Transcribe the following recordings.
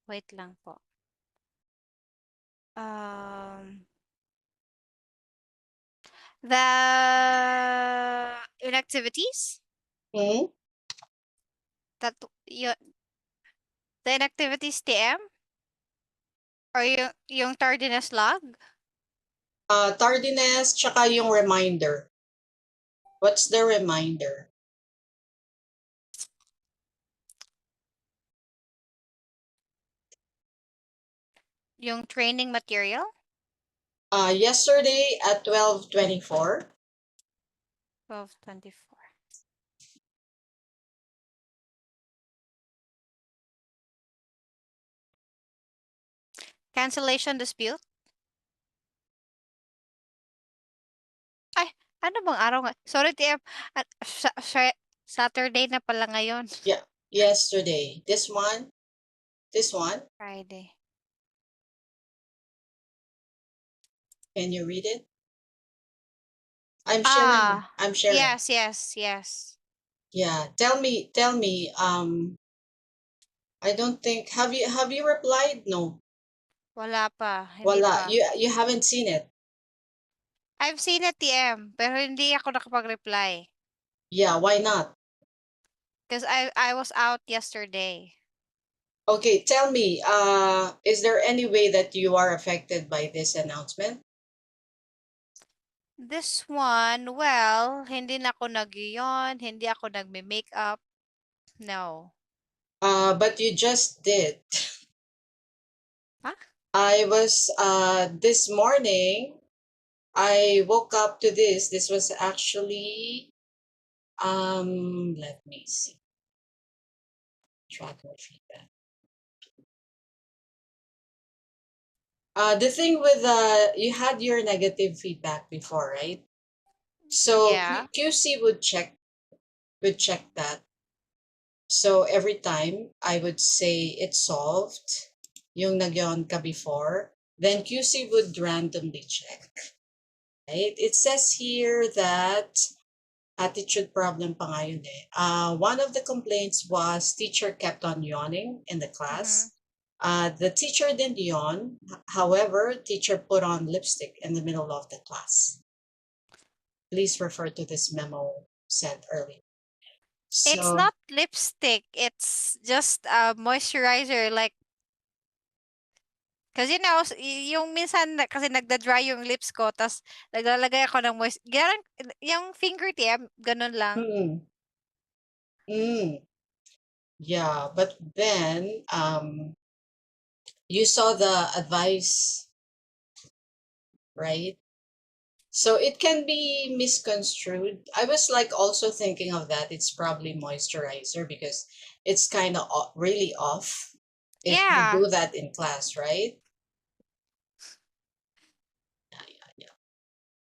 Wait lang po. The inactivities? Hmm? That the inactivities TM? Or yung tardiness log? Tardiness, tsaka yung reminder. What's the reminder? Yung training material? Yesterday at 12:24. 12:24. Cancellation dispute? Ay, ano bang araw nga? Sorry, TM. Saturday na pala ngayon. Yeah, yesterday. This one? This one? Friday. Can you read it? I'm sharing. I'm sharing. Yes, yes, yes. Yeah, tell me. I don't think have you replied? No. Wala pa, hindi Wala. pa. You haven't seen it. I've seen it, TM, pero hindi ako nakapag-reply. Yeah, why not? Because I was out yesterday. Okay, tell me, is there any way that you are affected by this announcement? This one, well, hindi na ako nag-yon, hindi ako nagme-makeup. No. But you just did. Huh? I was this morning, I woke up to this. This was actually let me see. Tracker feedback. The thing with you had your negative feedback before, right? So Yeah. QC would check that. So every time I would say it's solved, yung nagyon ka before, then QC would randomly check. Right? It says here that attitude problem pa nga yun eh. One of the complaints was teacher kept on yawning in the class. The teacher didn't yawn. However, teacher put on lipstick in the middle of the class. Please refer to this memo sent earlier. It's So, not lipstick. It's just a moisturizer. Like, kasi yung minsan kasi nagda-dry yung lips ko, tas naglalagay ako ng yung fingertip, ganun lang. yeah, but then you saw the advice, right? So it can be misconstrued. I was like also thinking of that. It's probably moisturizer because it's kind of really off if you Yeah. do that in class, right? Yeah.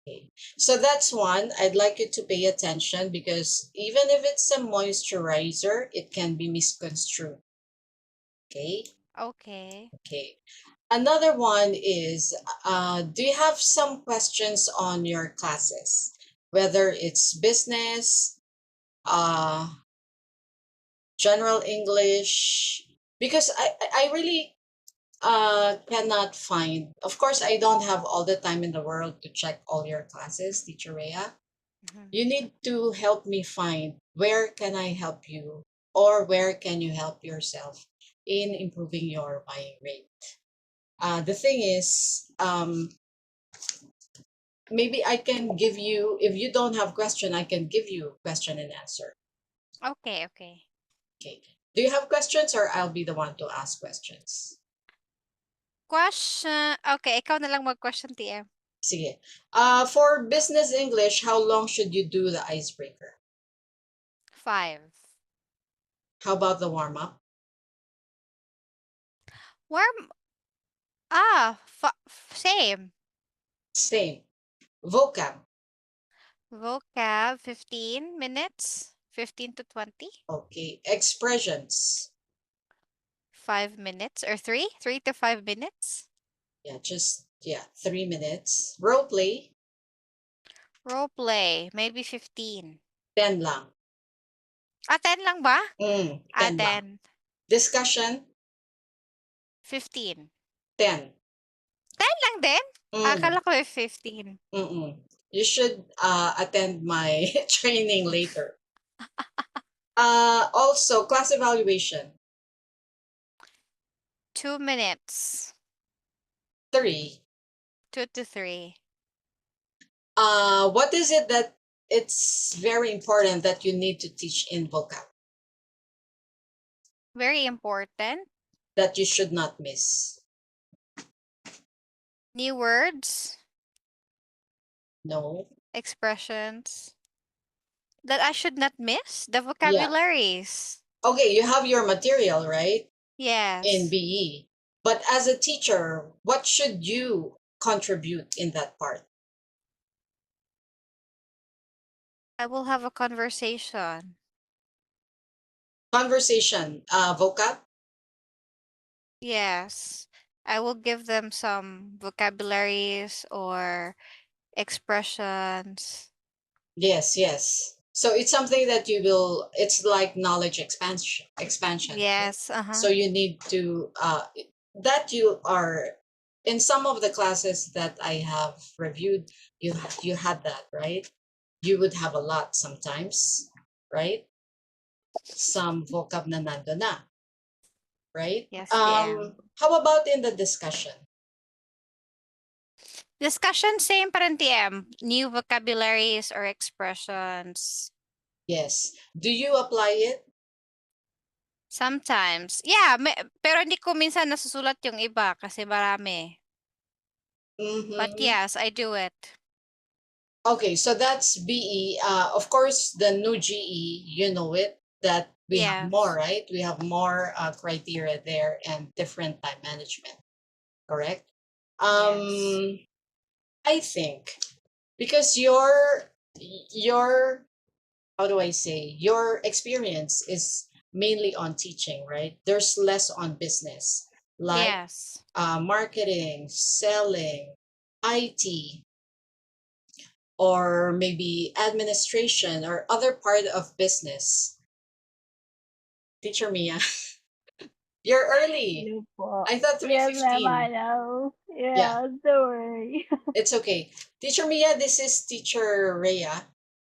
Okay. So that's one. I'd like you to pay attention because even if it's a moisturizer, it can be misconstrued. Okay. Okay. Okay. Another one is, do you have some questions on your classes? Whether it's business, general English, because I really cannot find, of course, I don't have all the time in the world to check all your classes, Teacher Rhea. You need to help me find where can I help you or where can you help yourself in improving your buying rate. The thing is, maybe I can give you, if you don't have question, I can give you question and answer. Okay, okay. Okay. Do you have questions or I'll be the one to ask questions? Question. Okay, ikaw na lang mag-question, TM. Sige. For business English, how long should you do the icebreaker? 5. How about the warm up? Warm. Same. Same. Vocab. Vocab, 15 minutes. 15 to 20. Okay. Expressions. 5 minutes or 3? 3 to 5 minutes. Yeah, 3 minutes. Role play. Role play, maybe 15. 10 lang. 10 lang ba? 10 lang. 10. Discussion. 15. 10. 10 lang din? Mm, Akala ko 15. mm-mm. You should attend my training later. Also, class evaluation. 2 minutes. 3. 2 to 3. What is it that it's very important that you need to teach in vocab Very important. that you should not miss? New words, No. expressions that I should not miss. The Yeah. vocabularies. Okay, you have your material, right? In Yes. BE. But as a teacher, what should you contribute in that part? I will have a conversation. Conversation, vocab? Yes. I will give them some vocabularies or expressions. Yes, yes. So it's something that you will, it's like knowledge expansion, right? Yes. So you need to, that you are, in some of the classes that I have reviewed, you had that, right? You would have a lot sometimes, right? Some vocab na nando na, right? Yes, TM. How about in the discussion? Discussion, same pa rin, TM. New vocabularies or expressions. Yes. Do you apply it? Sometimes. Yeah, pero hindi ko minsan nasusulat yung iba kasi marami. But Mm-hmm. yes, I do it. Okay, so that's BE. Of course, the new GE, you know it, that we have more, Yes. right? We have more criteria there and different time management, correct? Yes. Um, I think because your how do I say, your experience is mainly on teaching, right? There's less on business, like Yes. marketing, selling, IT, or maybe administration or other part of business. Teacher Mia, you're early. Hello po. I thought Yes, ma'am, I 3:15. know. Yeah, Yeah, don't worry. it's okay. Teacher Mia, this is Teacher Rhea.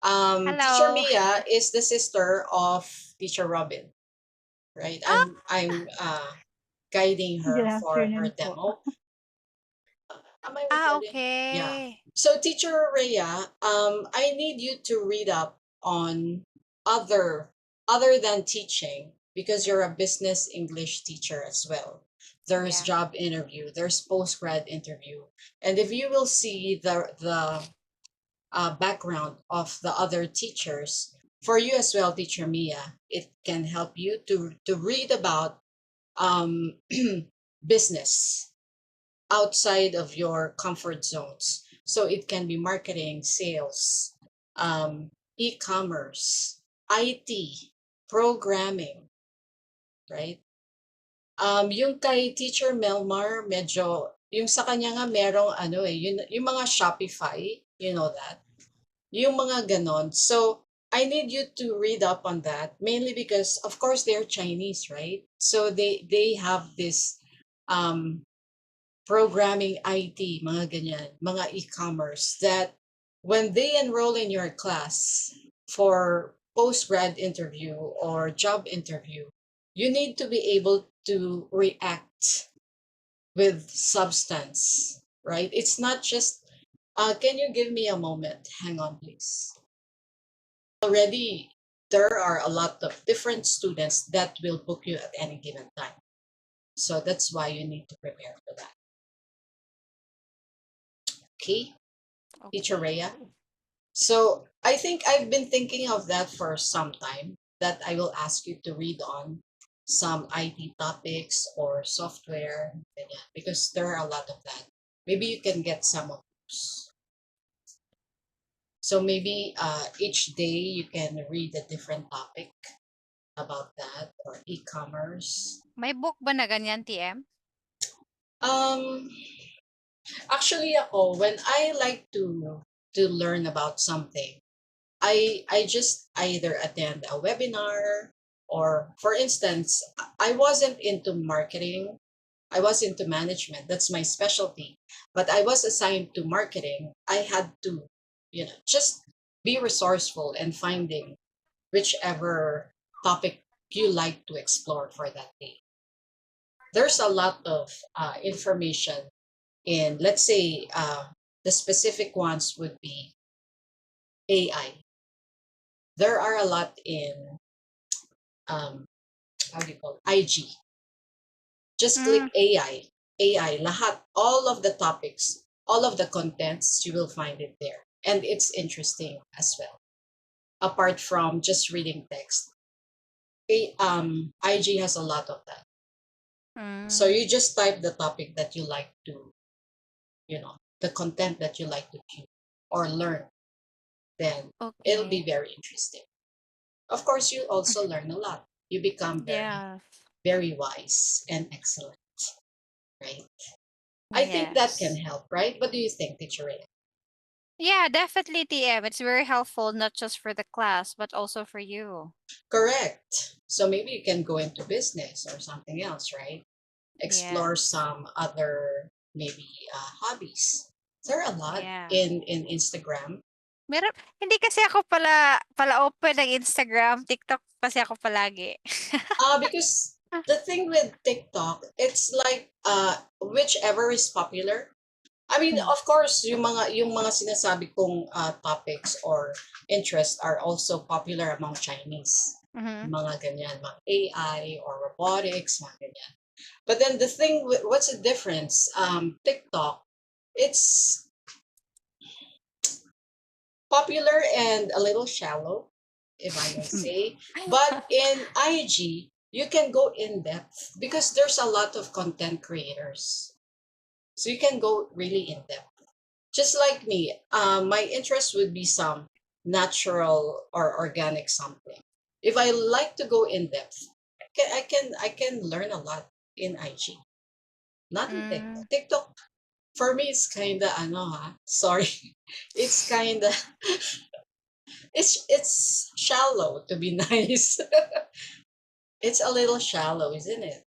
Teacher Hello. Mia is the sister of Teacher Robin, right? Ah, I'm guiding Good her for her afternoon po. demo. Am I recording? Yeah. okay. So, Teacher Rhea, I need you to read up on other than teaching because you're a business English teacher as well. There's Yeah. job interview, there's postgrad interview, and if you will see the background of the other teachers, for you as well, Teacher Mia, it can help you to read about um, business outside of your comfort zones. So it can be marketing, sales, e-commerce, IT, programming, right? Yung kay Teacher Melmar, medyo, yung sa kanya nga merong ano eh, yung mga Shopify, you know that? Yung mga ganon. So, I need you to read up on that, mainly because, of course, they're Chinese, right? So, they have this um, programming IT, mga ganyan, mga e-commerce, that when they enroll in your class for post-grad interview or job interview, you need to be able to react with substance, right? It's not just, can you give me a moment? Hang on, please. Already, there are a lot of different students that will book you at any given time. So that's why you need to prepare for that. Okay, Teacher Okay. Rhea? So I think I've been thinking of that for some time, that I will ask you to read on some IT topics or software, ganyan, because there are a lot of that. Maybe you can get some of those. So maybe each day you can read a different topic about that or e-commerce. May book ba na ganyan, TM? Um, Actually, ako, when I like to learn about something, I just either attend a webinar or, for instance, I wasn't into marketing. I was into management. That's my specialty. But I was assigned to marketing. I had to, just be resourceful and finding whichever topic you like to explore for that day. There's a lot of information in, let's say, the specific ones would be AI. There are a lot in, how do you call it? IG. Just click Mm, AI. AI, lahat, all of the topics, all of the contents, you will find it there. And it's interesting as well. Apart from just reading text, IG has a lot of that. So mm, you just type the topic that you like to, the content that you like to view or learn, then it'll be okay. very interesting. Of course, you also learn a lot. You become very, Yeah. very wise and excellent, right? I think that can Yes. help, right? What do you think, Teacher Ray? Yeah, definitely TM. It's very helpful not just for the class, but also for you. Correct. So maybe you can go into business or something else, right? Explore Yes. some other maybe hobbies. There are a lot Yeah. in Instagram. Meron hindi kasi ako pala open ng Instagram, TikTok kasi ako palagi. Because the thing with TikTok, it's like whichever is popular. I mean, Hmm. of course, yung mga sinasabi kong topics or interests are also popular among Chinese. Mhm. Mga ganyan, mga AI or robotics, mga ganyan. But then the thing, what's the difference? TikTok, it's popular and a little shallow, if I may say. But in IG, you can go in depth because there's a lot of content creators. So you can go really in depth. Just like me, my interest would be some natural or organic something. If I like to go in depth, I can learn a lot in IG, not in Hmm. TikTok. TikTok for me it's kinda sorry, it's kinda it's shallow to be nice. It's a little shallow, isn't it?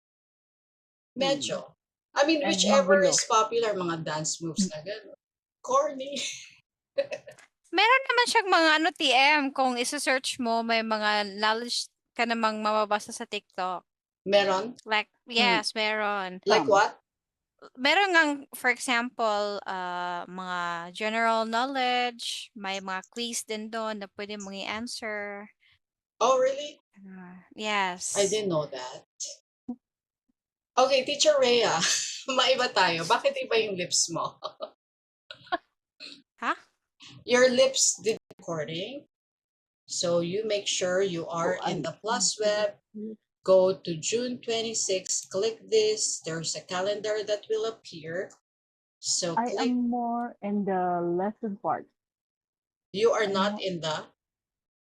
Mm. Medyo. I mean, And whichever magulo. is popular, mga dance moves na gano'n. Corny. Meron naman siyang mga ano TM, kung ise-search mo may mga knowledge ka namang mababasa sa TikTok. Meron? Like Mm. yes, meron. Like Some. what? Meron ngang for example, mga general knowledge, may mga quiz din dun na puwede mong i-answer. Oh, really? I Yes. didn't know that. Okay, Teacher Rhea, maiba tayo. Bakit iba yung lips mo? Huh? Your lips did recording, so you make sure you Oh, are in I'm the Plus Web. Go to June 26, click this. There's a calendar that will appear. So I click. am more in the lesson part. You are I'm not more, in the.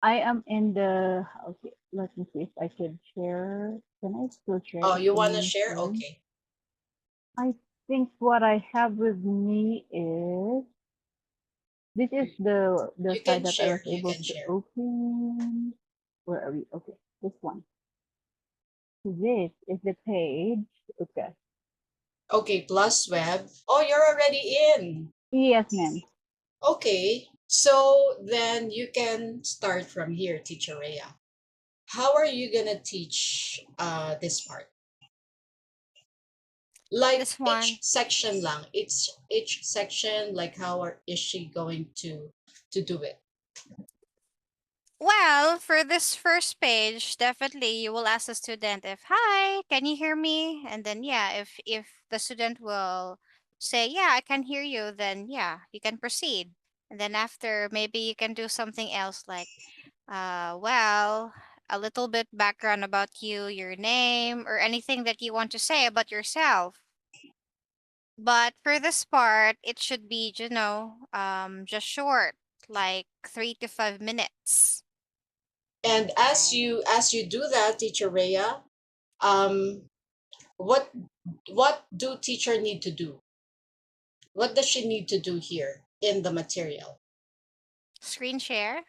I am in the okay. Let me see if I can share. Can I still share Oh, it you want to in share? Zoom? Okay. I think what I have with me is this is the You site can that I was share. You able can to share. open. Where are we? Okay, this one. This is the page. Okay. Okay, Plus Web. Oh, you're already in. Yes, ma'am. Okay. So then you can start from here, Teacher Rhea. How are you gonna teach this part? Like This each one. section lang, each section, like is she going to do it? Well, for this first page, definitely you will ask the student if, "Hi, can you hear me?" And then yeah, if the student will say, "Yeah, I can hear you," then yeah, you can proceed. And then after, maybe you can do something else like, well, a little bit background about you, your name, or anything that you want to say about yourself. But for this part, it should be, just short, like 3 to 5 minutes. And Right. as you do that, Teacher Rhea, um, what what do teacher need to do? What does she need to do here in the material? Screen share?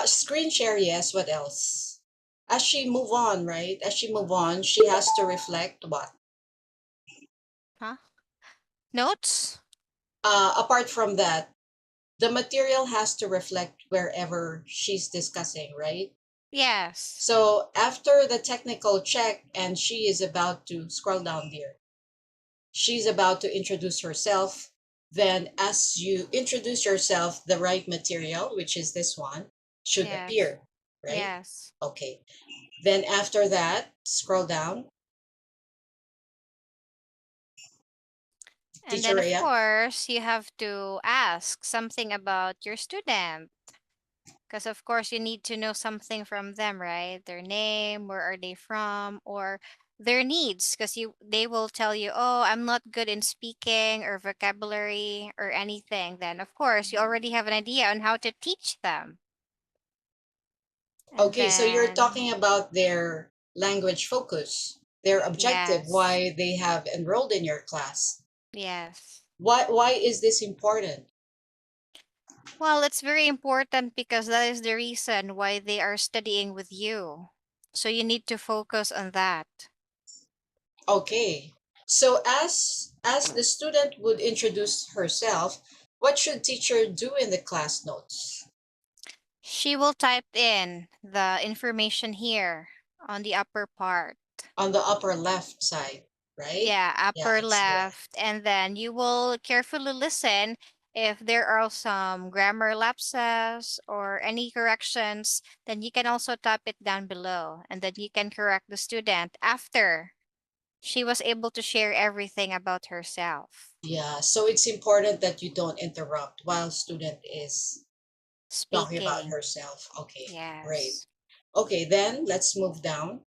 Screen share, yes. What else? As she move on, right? As she move on, she has to reflect what? Huh? Notes? Apart from that, the material has to reflect wherever she's discussing, right? Yes. So after the technical check, and she is about to scroll down there, she's about to introduce herself. Then, as you introduce yourself, the right material, which is this one, should Yes. appear, right? Yes. Okay. Then, after that, scroll down. And Teacher then, of Rhea. course, you have to ask something about your student. Because, of course, you need to know something from them, right? Their name, where are they from, or their needs. Because they will tell you, oh, I'm not good in speaking or vocabulary or anything. Then, of course, you already have an idea on how to teach them. And Okay, so you're then, talking about their language focus, their objective, yes, why they have enrolled in your class. yes. Why is this important? Well, it's very important because that is the reason why they are studying with you. So you need to focus on that. Okay. So as the student would introduce herself, what should teacher do in the class notes? She will type in the information here on the upper part. On the upper left side, right? Yeah, Yeah, upper it's there. left. And then you will carefully listen if there are some grammar lapses or any corrections, then you can also type it down below. And then you can correct the student after she was able to share everything about herself. Yeah, so it's important that you don't interrupt while student is talking about Speaking. herself. Okay, great. Yes. Okay, then let's move down.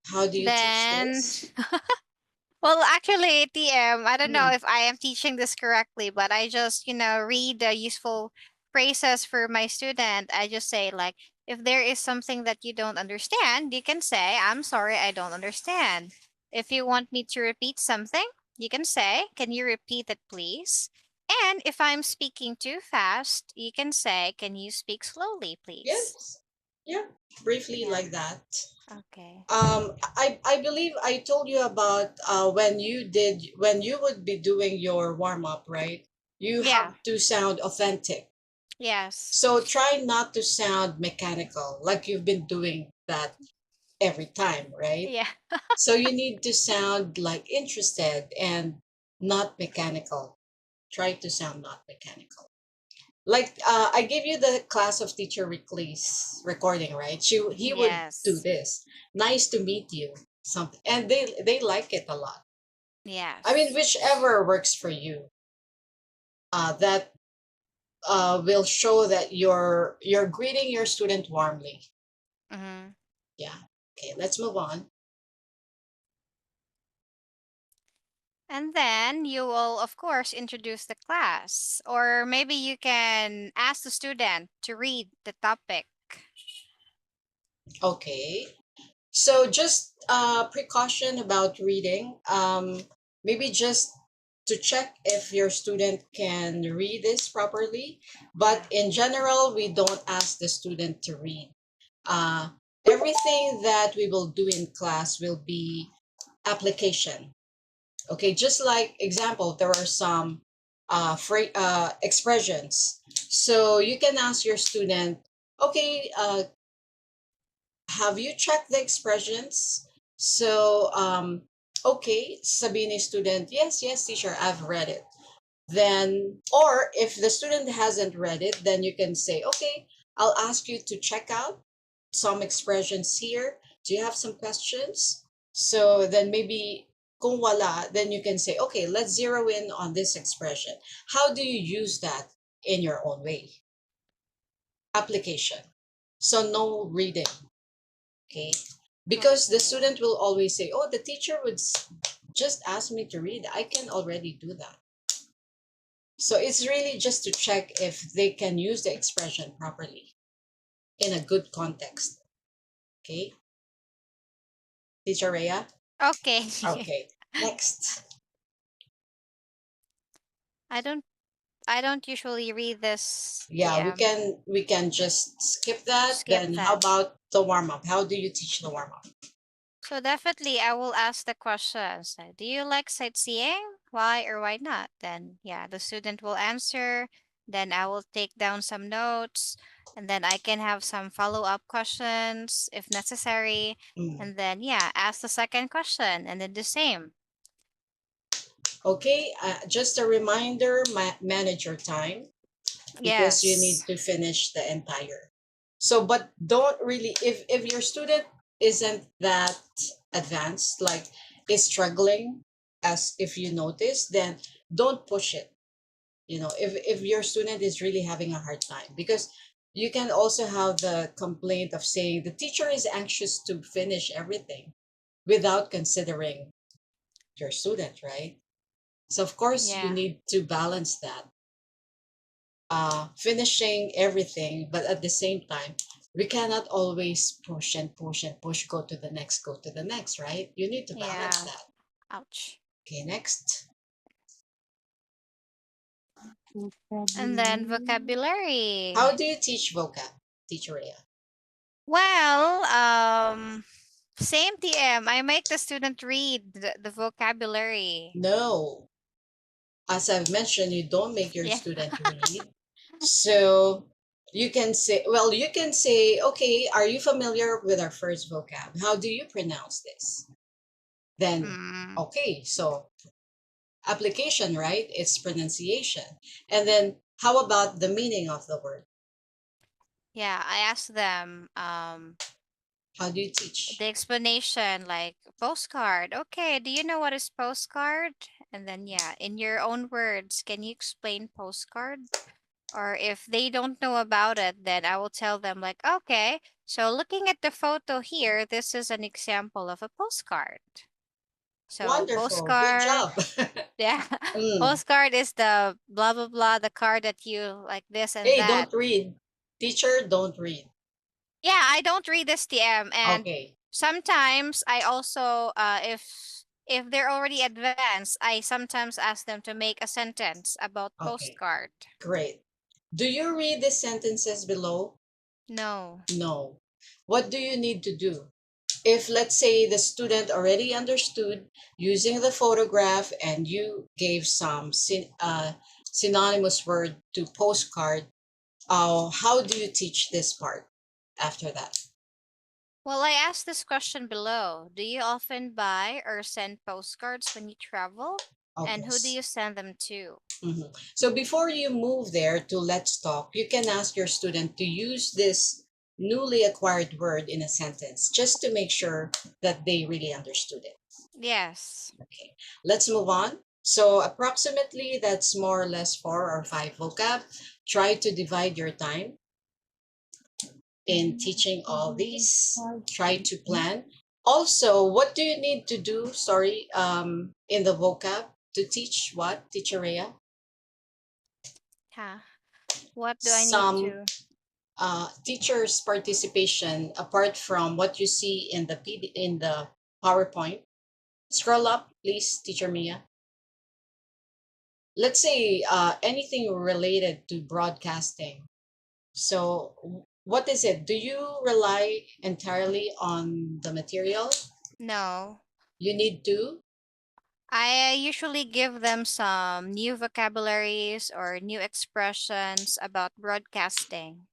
How do you teach Then, this? well, actually, TM, I don't know Hmm. if I am teaching this correctly, but I just, read the useful phrases for my student. I just say, like, if there is something that you don't understand, you can say, I'm sorry, I don't understand. If you want me to repeat something, you can say, can you repeat it, please? And if I'm speaking too fast, you can say, can you speak slowly, please? Yes. Yeah, briefly Yeah. like that. Okay. I believe I told you about when you would be doing your warm up, right? You Yeah. have to sound authentic. Yes. So try not to sound mechanical, like you've been doing that every time, right? Yeah. So you need to sound like interested and not mechanical. Try to sound not mechanical. Like I gave you the class of teacher Ricklee's recording, right? He would do Yes. this. Nice to meet you, something, and they like it a lot. I mean, Yes. whichever works for you. That will show that you're greeting your student warmly. Mm-hmm. Yeah. Okay, let's move on. And then you will, of course, introduce the class. Or maybe you can ask the student to read the topic. Okay. So just precaution about reading. Maybe just to check if your student can read this properly. Yeah. But in general, we don't ask the student to read. Uh, Everything that we will do in class will be application. Okay, just like example, there are some expressions. So you can ask your student, okay, have you checked the expressions? So, okay, Sabine student, yes, yes, teacher, I've read it. Then, or if the student hasn't read it, then you can say, okay, I'll ask you to check out some expressions here. Do you have some questions? So then maybe kung wala, then you can say, okay, let's zero in on this expression. How do you use that in your own way? Application. So no reading. Okay, because the Okay. student will always say, oh, the teacher would just ask me to read, I can already do that. So it's really just to check if they can use the expression properly in a good context. Okay, teacher Rhea. Okay. Okay, next. I don't I don't usually read this Yeah, TM. we can just skip that. Skip Then how that. about the warm up? How do you teach the warm up? So definitely I will ask the questions. Like, do you like sightseeing? Why or why not? Then yeah, the student will answer. Then I will take down some notes and then I can have some follow-up questions if necessary. Mm. And then yeah, ask the second question and then the same. Okay, just a reminder, manage your time because you Yes. need to finish the entire. So, but don't really, if your student isn't that advanced, like is struggling, as if you notice, then don't push it. You know, if your student is really having a hard time, because you can also have the complaint of saying the teacher is anxious to finish everything without considering your student, right? So of course you Yeah. need to balance that, finishing everything, but at the same time, we cannot always push and push and push, go to the next, right? You need to balance Yeah. that. Ouch. Okay, next. And then Vocabulary. vocabulary. How do you teach vocab, teacher Rhea? Well, same TM. I make the student read the vocabulary. No, as I've mentioned, you don't make your Yeah. student read. So you can say, well, you can say, okay, are you familiar with our first vocab? How do you pronounce this? Then, Mm, okay, so application, right? It's pronunciation. And then how about the meaning of the word? yeah, I asked them How do you teach? the explanation like postcard. Okay, do you know what is postcard? And then yeah, in your own words, can you explain postcard? Or if they don't know about it, then I will tell them like, okay, so looking at the photo here, this is an example of a postcard. So Wonderful. Good postcard, job. yeah, Mm. postcard is the blah blah blah, the card that you like this and Hey, that. don't read. Teacher, don't read. Yeah, I don't read this TM, and Okay. sometimes I also, if they're already advanced, I sometimes ask them to make a sentence about Okay. postcard. Great. Do you read the sentences below? No. No. What do you need to do? If, let's say, the student already understood using the photograph and you gave some synonymous word to postcard, how do you teach this part after that? Well, I asked this question below. Do you often buy or send postcards when you travel? Oh, And who do yes. you send them to? Mhm. So before you move there to let's talk, you can ask your student to use this newly acquired word in a sentence just to make sure that they really understood it. Yes. Okay, let's move on. So approximately that's more or less 4 or 5 vocab. Try to divide your time in teaching all these. Try to plan. Also, what do you need to do, sorry, in the vocab to teach what, Teacher Rhea? Huh. What do I need Some to? teachers' participation apart from what you see in the in the PowerPoint. Scroll up, please, Teacher Mia. Let's say anything related to broadcasting. So, what is it? Do you rely entirely on the material? No. You need to. I usually give them some new vocabularies or new expressions about broadcasting.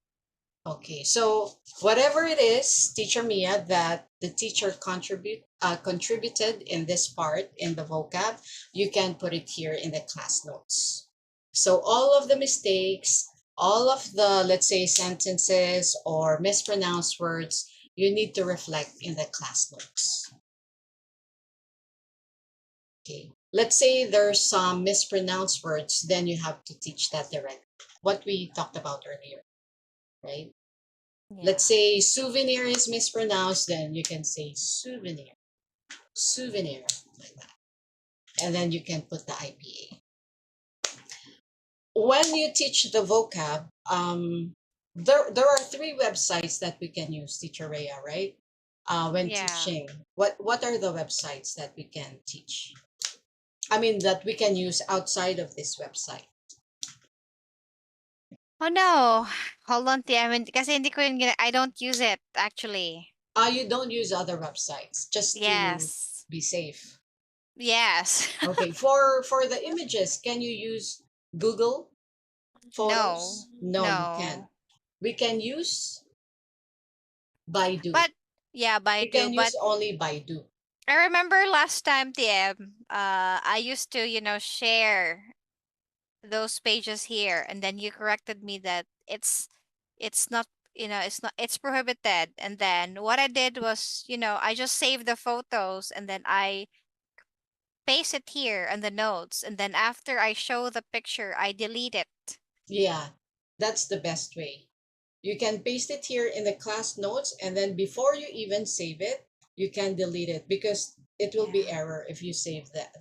Okay, so whatever it is, Teacher Mia, that the teacher contributed in this part in the vocab, you can put it here in the class notes. So all of the mistakes, all of the, let's say, sentences or mispronounced words, you need to reflect in the class notes. Okay, let's say there's some mispronounced words, then you have to teach that directly. What we talked about earlier, right? Yeah. Let's say souvenir is mispronounced, then you can say souvenir, souvenir, like that. And then you can put the IPA. When you teach the vocab, there are 3 websites that we can use, Teacher Rhea, right? When Yeah. teaching, what are the websites that we can teach? I mean, that we can use outside of this website. Oh no. Hold on, Tia. I mean, kasi hindi ko yun I don't use it actually. You don't use other websites just to Yes. be safe. Yes. Okay, for the images, can you use Google No. Photos? No, you can't. No. We can use Baidu. But yeah, We Baidu. can use But only Baidu. I remember last time, TM, I used to, share those pages here, and then you corrected me that it's not, it's prohibited. And then what I did was, I just saved the photos, and then I paste it here in the notes, and then after I show the picture, I delete it. Yeah, that's the best way. You can paste it here in the class notes, and then before you even save it, you can delete it because it will be Yeah. error if you save that.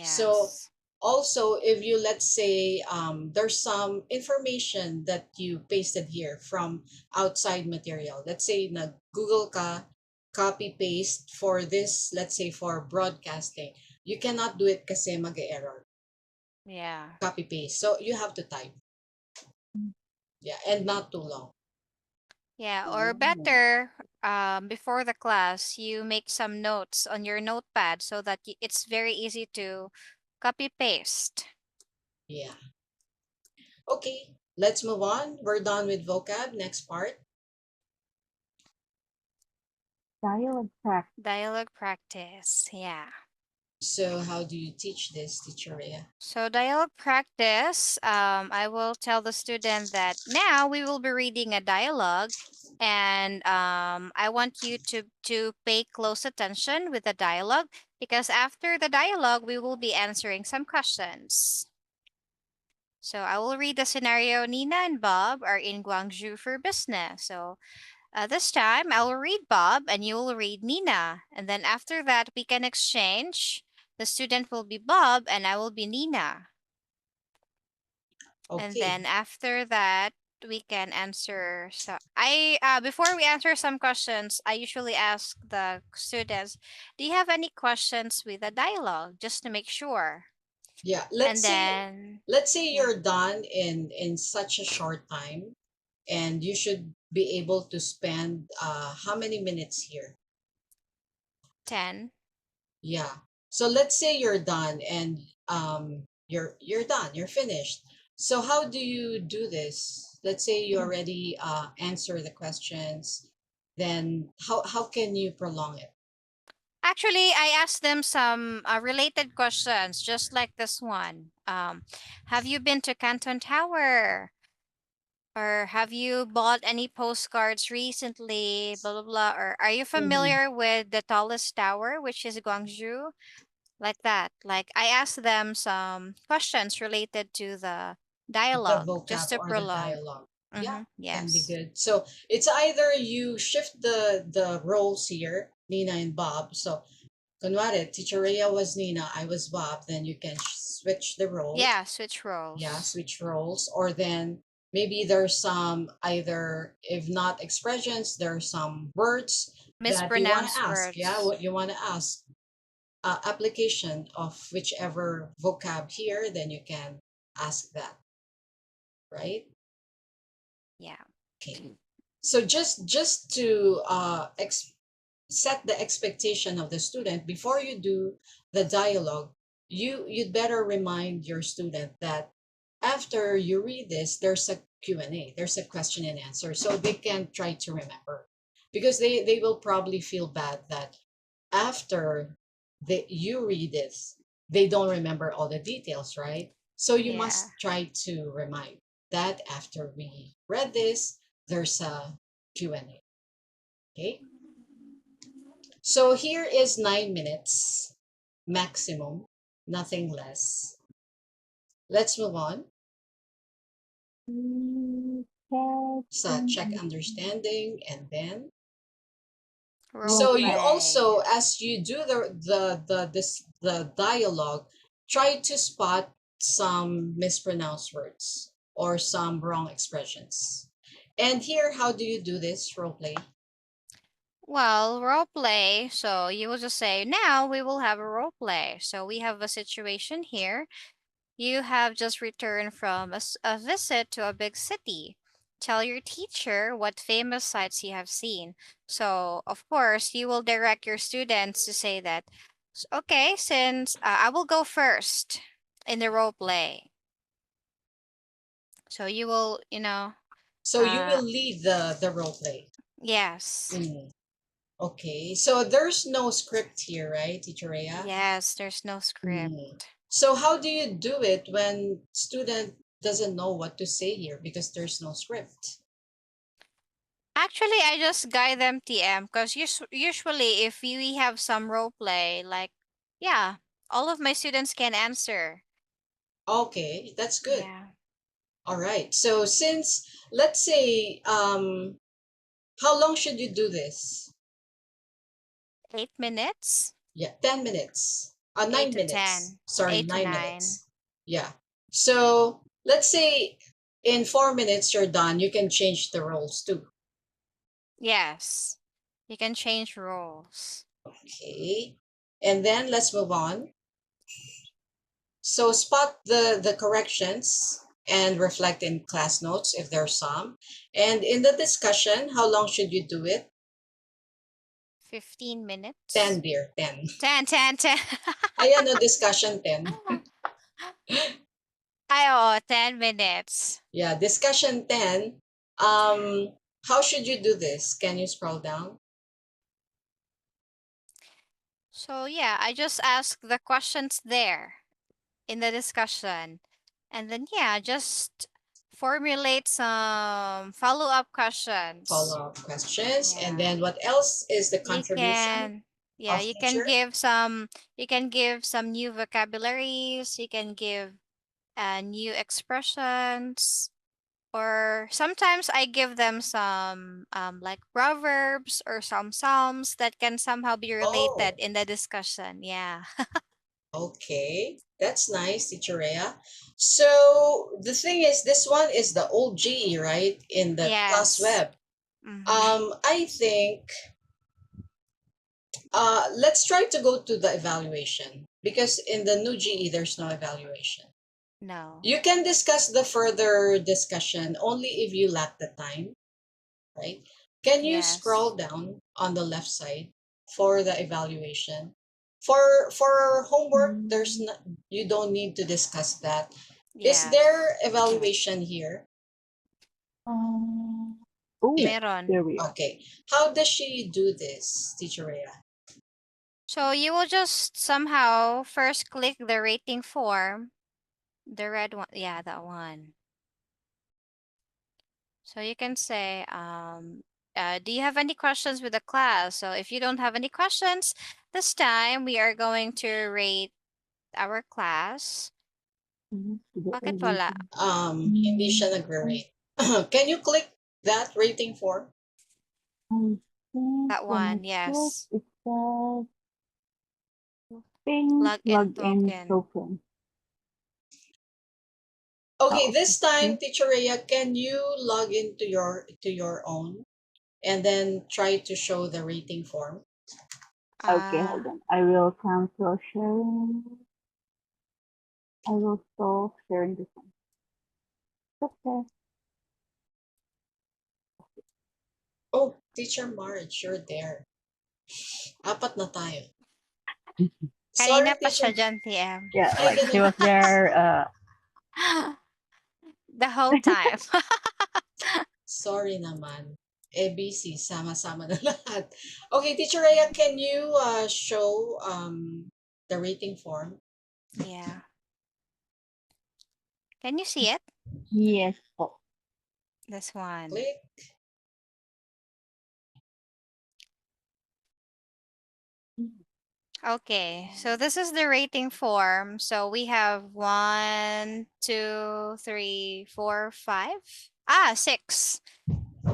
So Yes. also, if you, let's say, there's some information that you pasted here from outside material, let's say na Google ka, copy paste for this, let's say for broadcasting, you cannot do it kasi mag-error. Yeah. Copy paste. So you have to type. Yeah, and not too long. Yeah, or Oh. better, before the class, you make some notes on your notepad so that it's very easy to copy paste. Yeah. Okay, let's move on. We're done with vocab. Next part. Dialogue practice. Dialogue practice. Yeah. So how do you teach this, Teacher Rhea? So dialogue practice, I will tell the student that now we will be reading a dialogue, and I want you to pay close attention with the dialogue, because after the dialogue we will be answering some questions. So I will read the scenario. Nina and Bob are in Guangzhou for business. So this time I will read Bob and you will read Nina. And then after that, we can exchange. The student will be Bob and I will be Nina. And Okay. then after that, we can answer. So before we answer some questions, I usually ask the students, do you have any questions with the dialogue, just to make sure? Yeah. And then, Let's say yeah, you're done in such a short time, and you should be able to spend how many minutes here? 10. Yeah. So let's say you're done and you're done, you're finished. So how do you do this? Let's say you already answer the questions, then how can you prolong it? Actually, I asked them some related questions, just like this one. Have you been to Canton Tower? Or have you bought any postcards recently? Blah, blah, blah. Or are you Mhm. familiar with the tallest tower, which is Guangzhou? Like that. Like, I asked them some questions related to the The dialogue, just vocab to or the prolong. dialogue. Yeah, Mm-hmm. can be Yes. good. So it's either you shift the roles here, Nina and Bob. So kunwari, Teacher Rhea was Nina, I was Bob, then you can switch the roles. Yeah, switch Yeah, roles. switch roles. Or then maybe there's some, either if not expressions, there are some words that you want to Mispronounced ask. Yeah, words. what you want to ask. Application of whichever vocab here, then you can ask that, right? Yeah. Okay. So just to set the expectation of the student before you do the dialogue, you'd better remind your student that after you read this, there's a Q&A, there's a question and answer, so they can try to remember, because they will probably feel bad that after you read this, they don't remember all the details, right? So you Yeah. must try to remind that after we read this, there's a Q&A. Okay. So here is 9 minutes maximum, nothing less. Let's move on. So check understanding, and then Role so you play. also, as you do the dialogue, try to spot some mispronounced words or some wrong expressions. And here, how do you do this role play? Well, role play. So you will just say, now we will have a role play. So we have a situation here. You have just returned from a visit to a big city. tell your teacher what famous sites you have seen. So, of course, you will direct your students to say that, okay, since I will go first in the role play. So you will, So you will lead the role play. yes. Mm. Okay. So there's no script here, right, Teacher Rhea? Yes, there's no script. Mm. So how do you do it when student doesn't know what to say here because there's no script? Actually, I just guide them TM because usually if we have some role play, like, yeah, all of my students can answer. Okay, that's good. Yeah. All right. So since let's say how long should you do this? 8 minutes, Yeah, 10 minutes. 8 9 to minutes. 10, Sorry, 8 to 9 9. minutes. Yeah. So let's say in 4 minutes you're done. You can change the roles too. Yes, you can change roles. Okay. And then let's move on. So spot the corrections and reflect in class notes if there's some. And in the discussion, how long should you do it? 15 minutes. 10, dear, 10. 10, 10, 10. Ayan, no, discussion 10. Ay, oo, 10 minutes. Yeah, discussion 10. How should you do this? Can you scroll down? So yeah, I just ask the questions there in the discussion. And then yeah, just formulate some follow-up questions. Follow-up questions. And Yeah. then what else is the You contribution can yeah, of you can teacher? give some new vocabularies, you can give new expressions, or sometimes I give them some like proverbs or some psalms that can somehow be Oh, related in the discussion. Yeah. okay. That's nice, Teacher Rhea. So the thing is, this one is the old GE, right? In the class Yes. web. Mm-hmm. I think let's try to go to the evaluation because in the new GE there's no evaluation. No. You can discuss the further discussion only if you lack the time, right? Can you scroll Yes. down on the left side for the evaluation? For homework, there's Mm. no, you don't need to discuss that. Is Yes. there evaluation here? Oh, There. Meron. there we are. Okay. How does she do this, Teacher Rhea? So you will just somehow first click the rating form, the red one. Yeah, that one. So you can say, do you have any questions with the class? So if you don't have any questions, this time we are going to rate our class. Bakit wala? Hindi siya nagre-rate. Can you click that rating form? I think That when I one, check, yes. it says pink Login login token. token. Okay, Oh, this time, okay. Teacher Rhea, can you log into your own and then try to show the rating form? Okay, hold on. I will cancel sharing. I will stop sharing this one. Okay. Oh, Teacher Marge, you're there. Apat na tayo. Kanina Sorry, pa siya Teacher. dyan, TM. Yeah, Ay, like she ganun. was there. The whole time. Sorry naman. ABC, sama-sama na lahat. Okay, Teacher Rhea, can you show the rating form? Yeah. Can you see it? Yes. Oh, This one. Click. Okay, so this is the rating form. So we have 1, 2, 3, 4, 5. 6.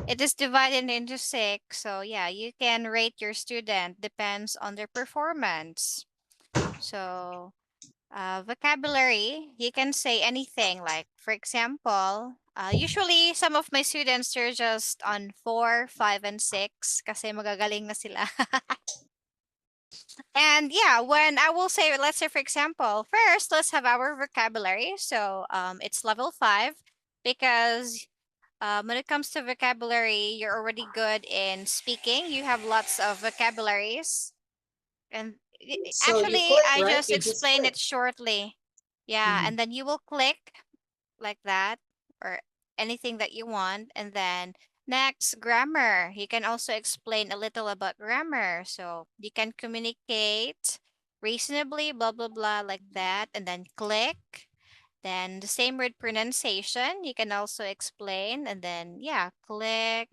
It is divided into 6. So yeah, you can rate your student depends on their performance. So vocabulary, you can say anything. Like for example, usually some of my students they're just on 4, 5, and 6 kasi magagaling na sila. And yeah, when I will say, let's say for example, first let's have our vocabulary. So it's level 5 because when it comes to vocabulary, you're already good in speaking. You have lots of vocabularies. And So you actually, click, I right? just You just explain click. it shortly. Yeah, Mhm. and then you will click like that or anything that you want. And then next, grammar. You can also explain a little about grammar. So you can communicate reasonably, blah, blah, blah, like that. And then click. Then the same word pronunciation, you can also explain. And then, yeah, click.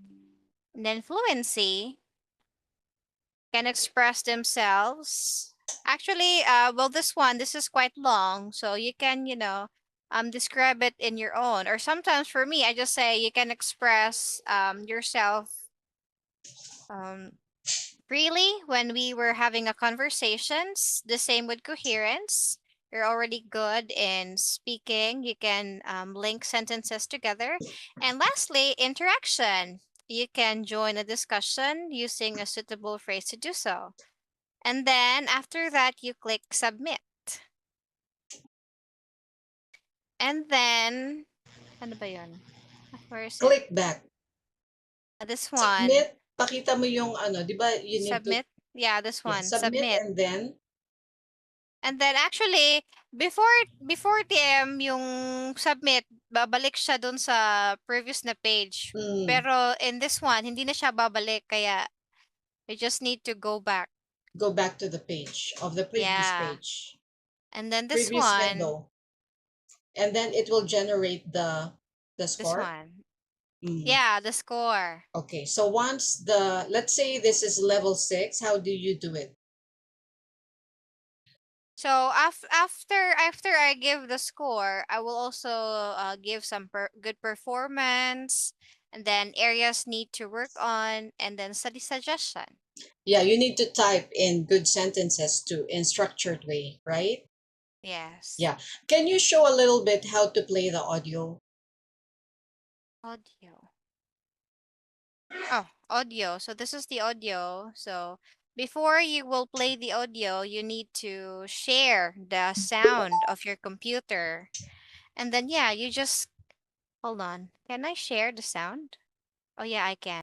And then fluency can express themselves. Actually, well, this is quite long, so you can, describe it in your own. Or sometimes for me, I just say you can express yourself um freely when we were having a conversations. The same with coherence. You're already good in speaking. You can link sentences together. And lastly, interaction. You can join a discussion using a suitable phrase to do so. And then after that, you click submit. And then, ano ba yun? Where is it? Click back. This one. Submit. Pakita mo yung ano, di ba you need to, Submit. Yeah, this yeah, one. submit Submit. and then, And then actually, before TM yung submit, babalik siya dun sa previous na page. mm, Pero in this one, hindi na siya babalik. Kaya you just need to go back. go back to the page of the previous Yeah. page, And then this previous one, window. And then it will generate the this score. one. Mm. Yeah, the score. Okay, so once let's say this is level 6, how do you do it? So after I give the score, I will also give some good performance, and then areas need to work on, and then study suggestion. Yeah, you need to type in good sentences too in structured way, right? Yes. Yeah. Can you show a little bit how to play the audio? Audio. Oh, audio. So this is the audio. So before you will play the audio, you need to share the sound of your computer. And then yeah, you just hold on. Can I share the sound? Oh yeah, I can.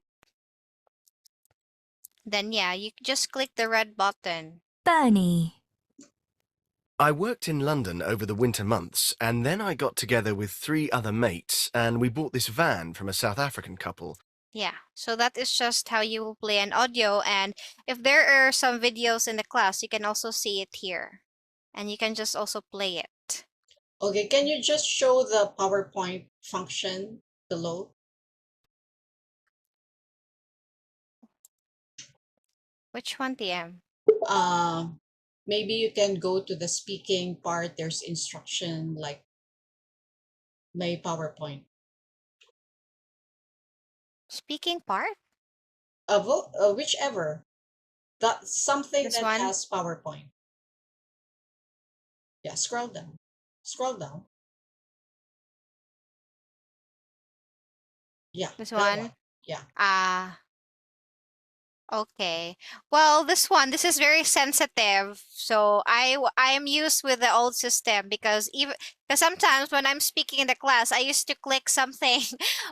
Then yeah, you just click the red button. Bernie, I worked in London over the winter months, and then I got together with 3 other mates, and we bought this van from a South African couple. Yeah, so that is just how you will play an audio. And if there are some videos in the class, you can also see it here. And you can just also play it. Okay, can you just show the PowerPoint function below? Which one, TM? Maybe you can go to the speaking part. There's instruction like my PowerPoint. Speaking part? Whichever. That's something This that one? has PowerPoint. Yeah, scroll down. Scroll down. Yeah, This that one? one. Yeah. Ah, okay. Well, this is very sensitive. So I am used with the old system because sometimes when I'm speaking in the class, I used to click something,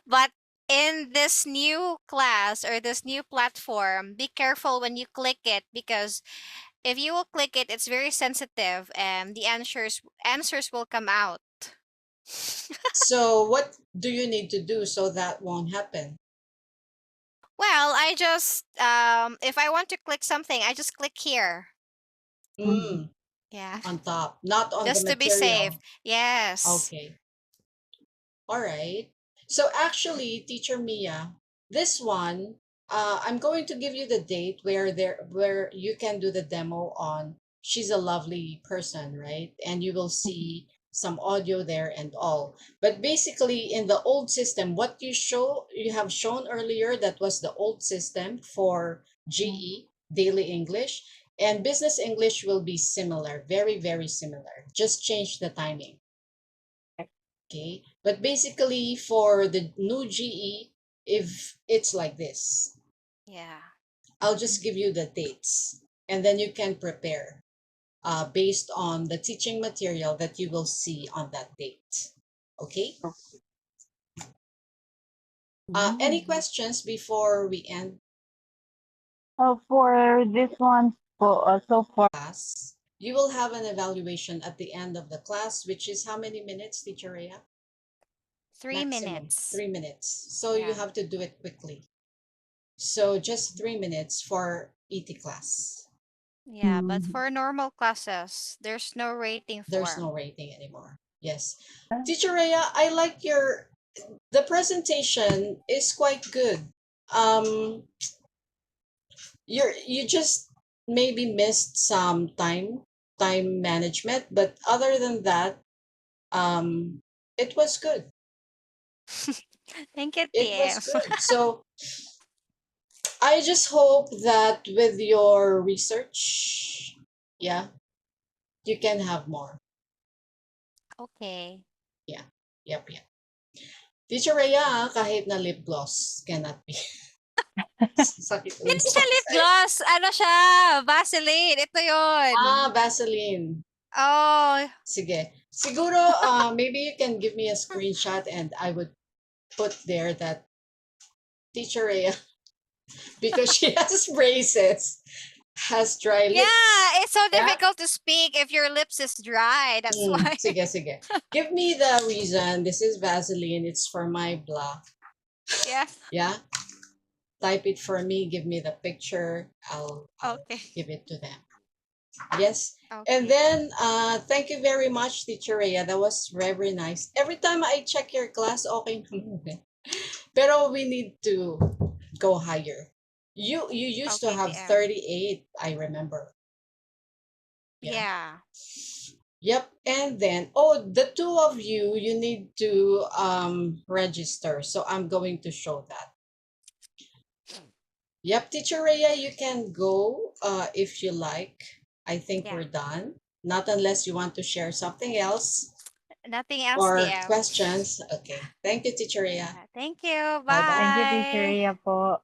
but in this new class or this new platform, be careful when you click it because if you will click it, it's very sensitive and the answers will come out. So what do you need to do so that won't happen? Well, I just if I want to click something, I just click here. Mm, Yeah. on top, not on the Just to be safe. material. Yes. Okay. All right. So actually, Teacher Mia, this one, I'm going to give you the date where you can do the demo on She's a Lovely Person, right? And you will see some audio there and all. But basically, in the old system, what you have shown earlier, that was the old system for GE, Daily English, and Business English will be similar, very, very similar. Just change the timing. Okay, but basically for the new GE, if it's like this, Yeah. I'll just give you the dates and then you can prepare based on the teaching material that you will see on that date. Okay? Any Mm. questions before we end For this one, so far, class? You will have an evaluation at the end of the class, which is how many minutes, Teacher Rhea? 3 minutes. Maximum 3 minutes. So you Yeah. have to do it quickly. So just 3 minutes for ET class. Yeah, but mm, for normal classes, there's no rating There's no form. rating anymore. Yes. Teacher Rhea, I like the presentation is quite good. Um, you just maybe missed some time management, but other than that, um, it was good. Thank you, It was TM. good. So I just hope that with your research, yeah, you can have more. Okay. Yeah. Yep, yep. Teacher Rhea, kahit na lip gloss cannot be. Sakit Hindi ulo. siya lip gloss. Ano siya? Vaseline. Ito yon. Vaseline. Oh, Sige. Siguro, maybe you can give me a screenshot and I would put there that Teacher Rhea, because she has braces, has dry lips. yeah. It's so Yeah? difficult to speak if your lips is dry. That's why. Sige, sige. Give me the reason. This is Vaseline. It's for my blah. Yeah. Yeah? Type it for me. Give me the picture. I'll Okay. give it to them. Yes. And Okay. then, thank you very much, Teacher Rhea. That was very nice. Every time I check your class, okay naman eh. Pero we need to go higher. You used to Okay, have TM. 38, I remember. Yeah. Yeah. Yep. And then, oh, the two of you need to register. So I'm going to show that. Yep, Teacher Rhea, you can go if you like. I think Yeah. we're done. Not unless you want to share something else Nothing else, or TM. questions. Okay. Thank you, Teacher Rhea. Thank you. Bye bye. thank you, Teacher Bye. Ria po.